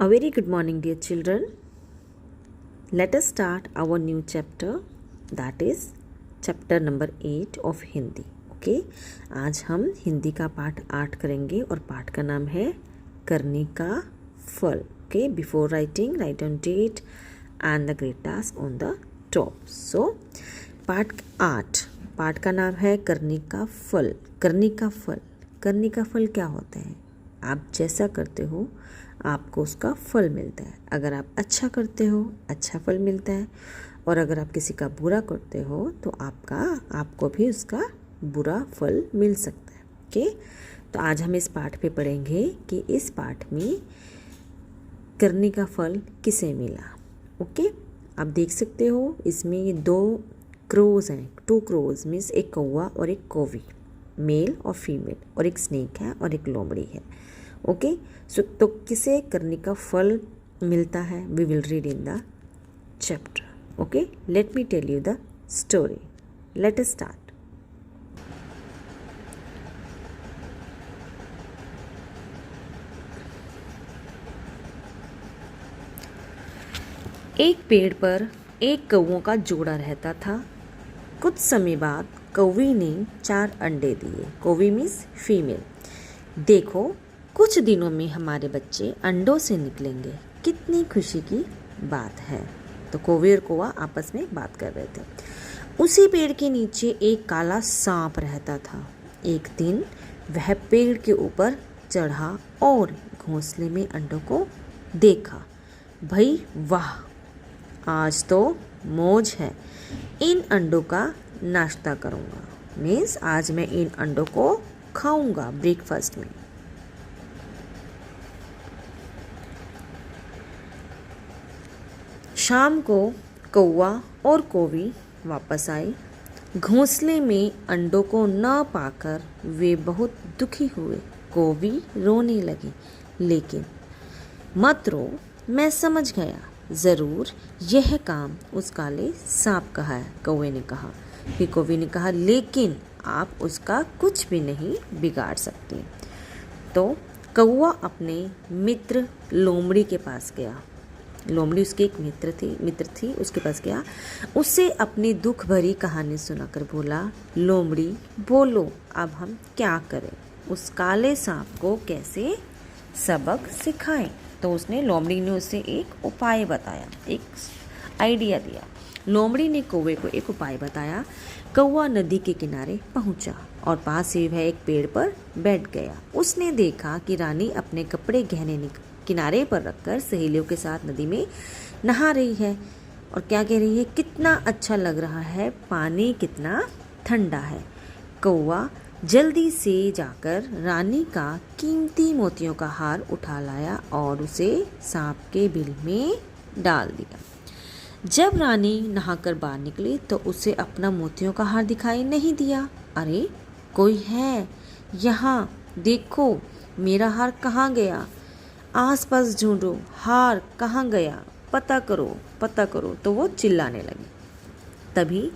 A very good morning, dear children. Let us start our new chapter, that is chapter number 8 of Hindi. Okay? आज हम हिंदी का पाठ 8 करेंगे और पाठ का नाम है करने का फल. Okay? Before writing, write on date and the great task on the top. So, पाठ 8. पाठ का नाम है करने का फल. करने का फल. करने का फल क्या होता है? आप जैसा करते हो आपको उसका फल मिलता है. अगर आप अच्छा करते हो अच्छा फल मिलता है, और अगर आप किसी का बुरा करते हो तो आपको भी उसका बुरा फल मिल सकता है. ओके, तो आज हम इस पाठ पे पढ़ेंगे कि इस पाठ में करने का फल किसे मिला. ओके, आप देख सकते हो इसमें 2 क्रोज हैं. 2 क्रोज मीन्स एक कौवा और एक कौवी, मेल और फीमेल, और एक स्नेक है और एक लोमड़ी है. ओके, सो तो किसे करने का फल मिलता है? We will read in the chapter. Okay, let me tell you the story. Let us start. एक पेड़ पर एक कौवों का जोड़ा रहता था. कुछ समय बाद कौवी ने 4 अंडे दिए. कौवी मीन्स फीमेल. देखो, कुछ दिनों में हमारे बच्चे अंडों से निकलेंगे. कितनी खुशी की बात है. तो कौवी और कौवा आपस में बात कर रहे थे. उसी पेड़ के नीचे एक काला सांप रहता था. एक दिन वह पेड़ के ऊपर चढ़ा और घोंसले में अंडों को देखा. भाई वाह, आज तो मौज है. इन अंडों का नाश्ता करूँगा. मीन्स आज मैं इन अंडों को खाऊंगा ब्रेकफास्ट में. शाम को कौवा और कौवी वापस आए. घोंसले में अंडों को न पाकर वे बहुत दुखी हुए. कौवी रोने लगी. लेकिन मत रो, मैं समझ गया. ज़रूर यह काम उस काले सांप का है, कौवे ने कहा. फिर कौवी ने कहा, लेकिन आप उसका कुछ भी नहीं बिगाड़ सकते. तो कौवा अपने मित्र लोमड़ी के पास गया. लोमड़ी उसकी एक मित्र थी. उसके पास गया. उससे अपनी दुख भरी कहानी सुनाकर बोला, लोमड़ी बोलो, अब हम क्या करें? उस काले सांप को कैसे सबक सिखाएं? तो लोमड़ी ने उसे एक उपाय बताया, एक आइडिया दिया. लोमड़ी ने कौवे को एक उपाय बताया. कौवा नदी के किनारे पहुंचा और पास ही वह एक पेड़ पर बैठ गया. उसने देखा कि रानी अपने कपड़े गहने किनारे पर रखकर सहेलियों के साथ नदी में नहा रही है. और क्या कह रही है? कितना अच्छा लग रहा है, पानी कितना ठंडा है. कौवा जल्दी से जाकर रानी का कीमती मोतियों का हार उठा लाया और उसे सांप के बिल में डाल दिया. जब रानी नहाकर बाहर निकली तो उसे अपना मोतियों का हार दिखाई नहीं दिया. अरे, कोई है यहाँ, देखो मेरा हार कहाँ गया? आसपास ढूंढो, हार कहाँ गया? पता करो. तो वो चिल्लाने लगी. तभी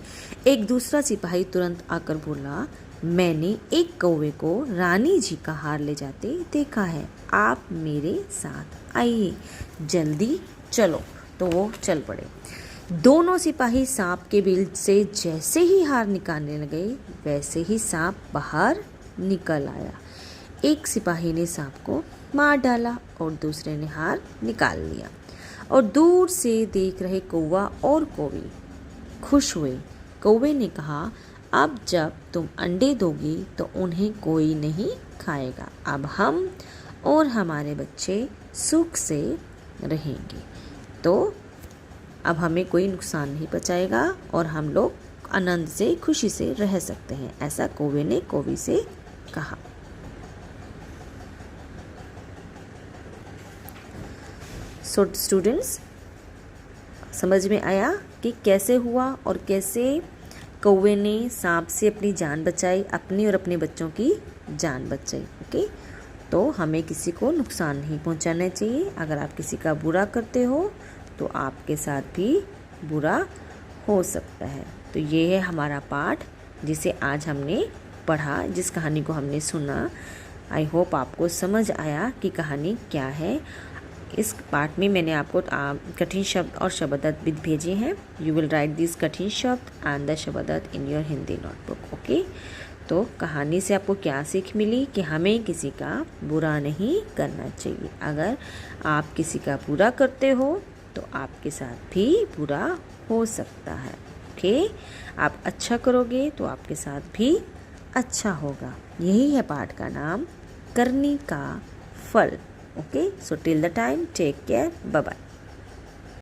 एक दूसरा सिपाही तुरंत आकर बोला, मैंने एक कौवे को रानी जी का हार ले जाते देखा है. आप मेरे साथ आइए, जल्दी चलो. तो वो चल पड़े. दोनों सिपाही सांप के बिल से जैसे ही हार निकालने लगे वैसे ही सांप बाहर निकल आया. एक सिपाही ने सांप को मार डाला और दूसरे ने हार निकाल लिया. और दूर से देख रहे कौवा और कौवी खुश हुए. कौवे ने कहा, अब जब तुम अंडे दोगी तो उन्हें कोई नहीं खाएगा. अब हम और हमारे बच्चे सुख से रहेंगे. तो अब हमें कोई नुकसान नहीं पहुंचाएगा और हम लोग आनंद से खुशी से रह सकते हैं. ऐसा कौवे ने कौवी से कहा. सो स्टूडेंट्स, समझ में आया कि कैसे हुआ और कैसे कौवे ने सांप से अपनी जान बचाई, अपनी और अपने बच्चों की जान बचाई. ओके, तो हमें किसी को नुकसान नहीं पहुंचाना चाहिए. अगर आप किसी का बुरा करते हो तो आपके साथ भी बुरा हो सकता है. तो ये है हमारा पाठ जिसे आज हमने पढ़ा, जिस कहानी को हमने सुना. आई होप आपको समझ आया कि कहानी क्या है. इस पार्ट में मैंने आपको कठिन शब्द और शब्दार्थ भी भेजे हैं. यू विल राइट दिस कठिन शब्द एंड द शब्दार्थ in your Hindi notebook. Okay. तो कहानी से आपको क्या सीख मिली कि हमें किसी का बुरा नहीं करना चाहिए. अगर आप किसी का बुरा करते हो तो आपके साथ भी बुरा हो सकता है. ओके. आप अच्छा करोगे तो आपके साथ भी अच्छा होगा. यही है पाठ का नाम, करनी का फल. Okay. So till the time, take care, bye bye.